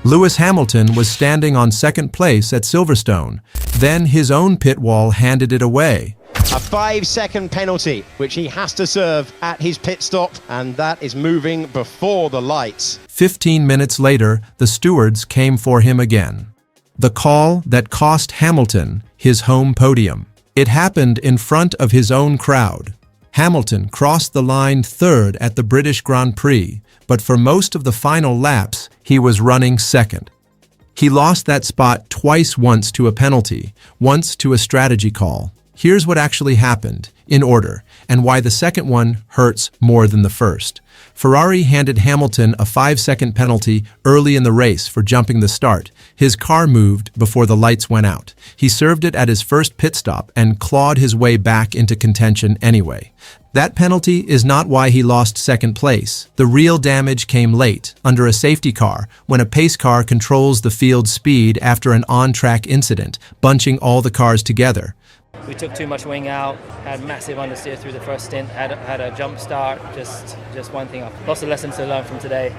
Lewis Hamilton was standing on second place at Silverstone. Then his own pit wall handed it away. A 5-second penalty, which he has to serve at his pit stop, and that is moving before the lights. 15 minutes later, the stewards came for him again. The call that cost Hamilton his home podium. It happened in front of his own crowd. Hamilton crossed the line third at the British Grand Prix, but for most of the final laps, he was running second. He lost that spot twice, once to a penalty, once to a strategy call. Here's what actually happened, in order, and why the second one hurts more than the first. Ferrari handed Hamilton a 5-second penalty early in the race for jumping the start. His car moved before the lights went out. He served it at his first pit stop and clawed his way back into contention anyway. That penalty is not why he lost second place. The real damage came late, under a safety car, when a pace car controls the field's speed after an on-track incident, bunching all the cars together. We took too much wing out, had massive understeer through the first stint, had a jump start, just one thing up. Lots of lessons to learn from today.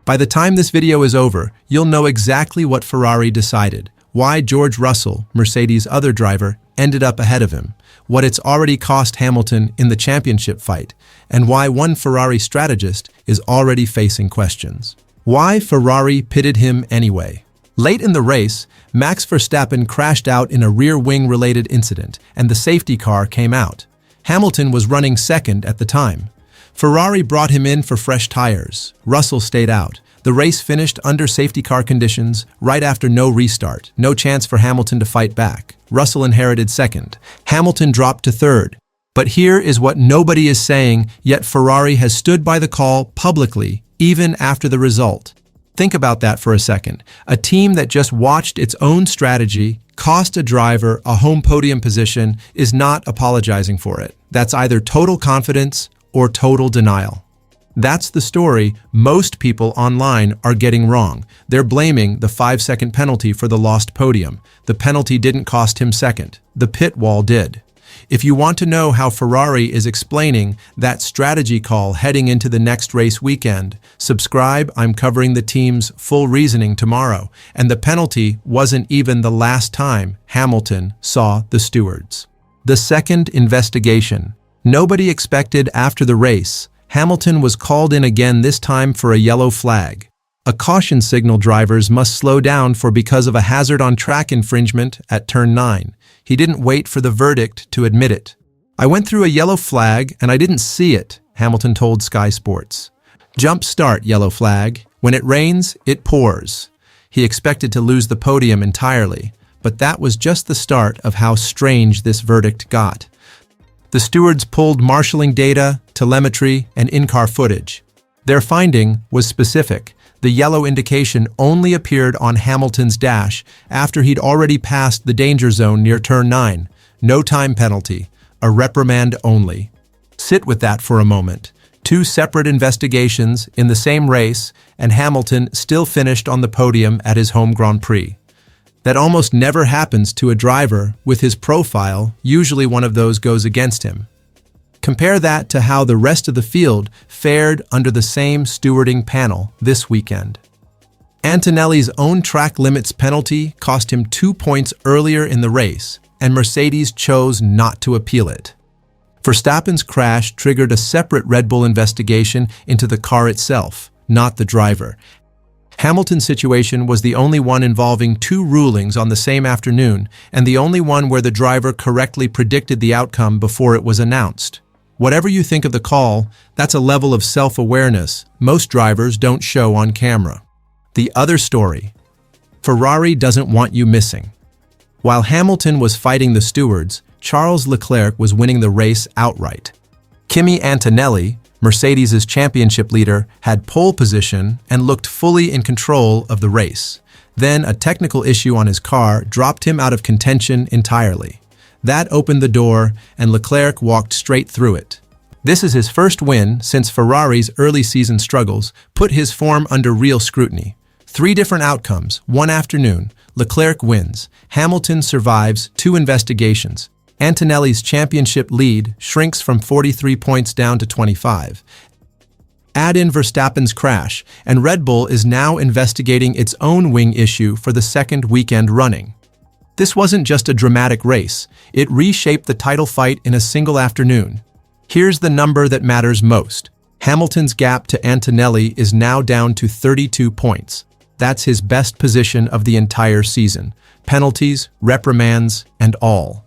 By the time this video is over, you'll know exactly what Ferrari decided, why George Russell, Mercedes' other driver, ended up ahead of him, what it's already cost Hamilton in the championship fight, and why one Ferrari strategist is already facing questions. Why Ferrari pitted him anyway. Late in the race, Max Verstappen crashed out in a rear wing-related incident, and the safety car came out. Hamilton was running second at the time. Ferrari brought him in for fresh tires. Russell stayed out. The race finished under safety car conditions, right after no restart, no chance for Hamilton to fight back. Russell inherited second. Hamilton dropped to third. But here is what nobody is saying, yet Ferrari has stood by the call publicly, even after the result. Think about that for a second. A team that just watched its own strategy cost a driver a home podium position is not apologizing for it. That's either total confidence or total denial. That's the story most people online are getting wrong. They're blaming the 5-second penalty for the lost podium. The penalty didn't cost him second. The pit wall did. If you want to know how Ferrari is explaining that strategy call heading into the next race weekend, subscribe. I'm covering the team's full reasoning tomorrow. And the penalty wasn't even the last time Hamilton saw the stewards. The second investigation. Nobody expected after the race. Hamilton was called in again, this time for a yellow flag. A caution signal drivers must slow down for because of a hazard on track infringement at turn 9. He didn't wait for the verdict to admit it. I went through a yellow flag and I didn't see it, Hamilton told Sky Sports. Jump start, yellow flag. When it rains, it pours. He expected to lose the podium entirely, but that was just the start of how strange this verdict got. The stewards pulled marshalling data, telemetry, and in-car footage. Their finding was specific. The yellow indication only appeared on Hamilton's dash after he'd already passed the danger zone near turn 9. No time penalty, a reprimand only. Sit with that for a moment. 2 separate investigations in the same race, and Hamilton still finished on the podium at his home Grand Prix. That almost never happens to a driver with his profile. Usually one of those goes against him. Compare that to how the rest of the field fared under the same stewarding panel this weekend. Antonelli's own track limits penalty cost him 2 points earlier in the race, and Mercedes chose not to appeal it. Verstappen's crash triggered a separate Red Bull investigation into the car itself, not the driver. Hamilton's situation was the only one involving 2 rulings on the same afternoon, and the only one where the driver correctly predicted the outcome before it was announced. Whatever you think of the call, that's a level of self-awareness most drivers don't show on camera. The other story. Ferrari doesn't want you missing. While Hamilton was fighting the stewards, Charles Leclerc was winning the race outright. Kimi Antonelli, Mercedes' championship leader, had pole position and looked fully in control of the race. Then a technical issue on his car dropped him out of contention entirely. That opened the door, and Leclerc walked straight through it. This is his first win since Ferrari's early season struggles put his form under real scrutiny. 3 different outcomes, one afternoon. Leclerc wins. Hamilton survives 2 investigations. Antonelli's championship lead shrinks from 43 points down to 25. Add in Verstappen's crash, and Red Bull is now investigating its own wing issue for the second weekend running. This wasn't just a dramatic race, it reshaped the title fight in a single afternoon. Here's the number that matters most. Hamilton's gap to Antonelli is now down to 32 points. That's his best position of the entire season. Penalties, reprimands, and all.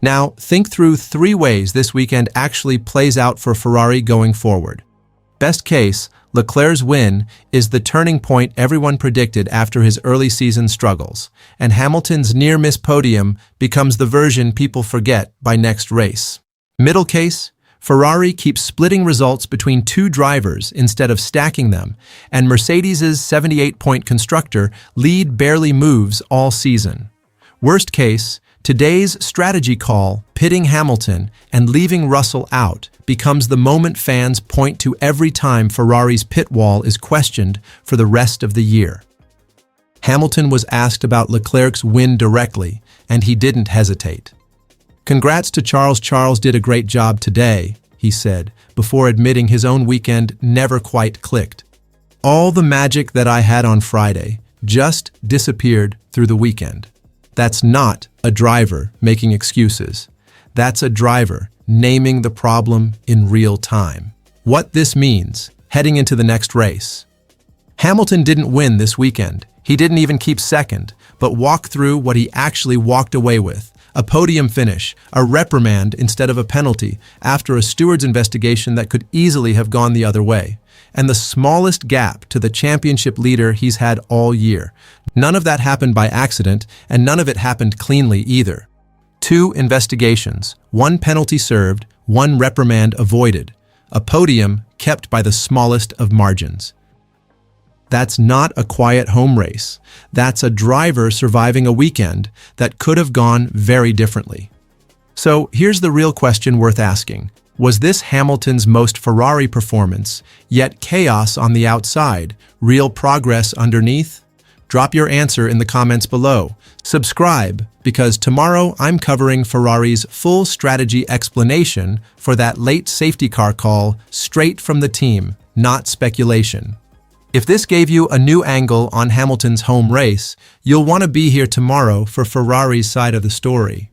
Now, think through 3 ways this weekend actually plays out for Ferrari going forward. Best case, Leclerc's win is the turning point everyone predicted after his early season struggles, and Hamilton's near-miss podium becomes the version people forget by next race. Middle case, Ferrari keeps splitting results between 2 drivers instead of stacking them, and Mercedes' 78-point constructor lead barely moves all season. Worst case, today's strategy call, pitting Hamilton and leaving Russell out, becomes the moment fans point to every time Ferrari's pit wall is questioned for the rest of the year. Hamilton was asked about Leclerc's win directly, and he didn't hesitate. "Congrats to Charles. Charles did a great job today," he said, before admitting his own weekend never quite clicked. "All the magic that I had on Friday just disappeared through the weekend." That's not a driver making excuses. That's a driver naming the problem in real time. What this means, heading into the next race. Hamilton didn't win this weekend. He didn't even keep second, but walked through what he actually walked away with. A podium finish, a reprimand instead of a penalty, after a steward's investigation that could easily have gone the other way, and the smallest gap to the championship leader he's had all year. None of that happened by accident, and none of it happened cleanly either. 2 investigations, 1 penalty served, 1 reprimand avoided, a podium kept by the smallest of margins. That's not a quiet home race. That's a driver surviving a weekend that could have gone very differently. So here's the real question worth asking. Was this Hamilton's most Ferrari performance, yet chaos on the outside, real progress underneath? Drop your answer in the comments below. Subscribe, because tomorrow I'm covering Ferrari's full strategy explanation for that late safety car call straight from the team, not speculation. If this gave you a new angle on Hamilton's home race, you'll want to be here tomorrow for Ferrari's side of the story.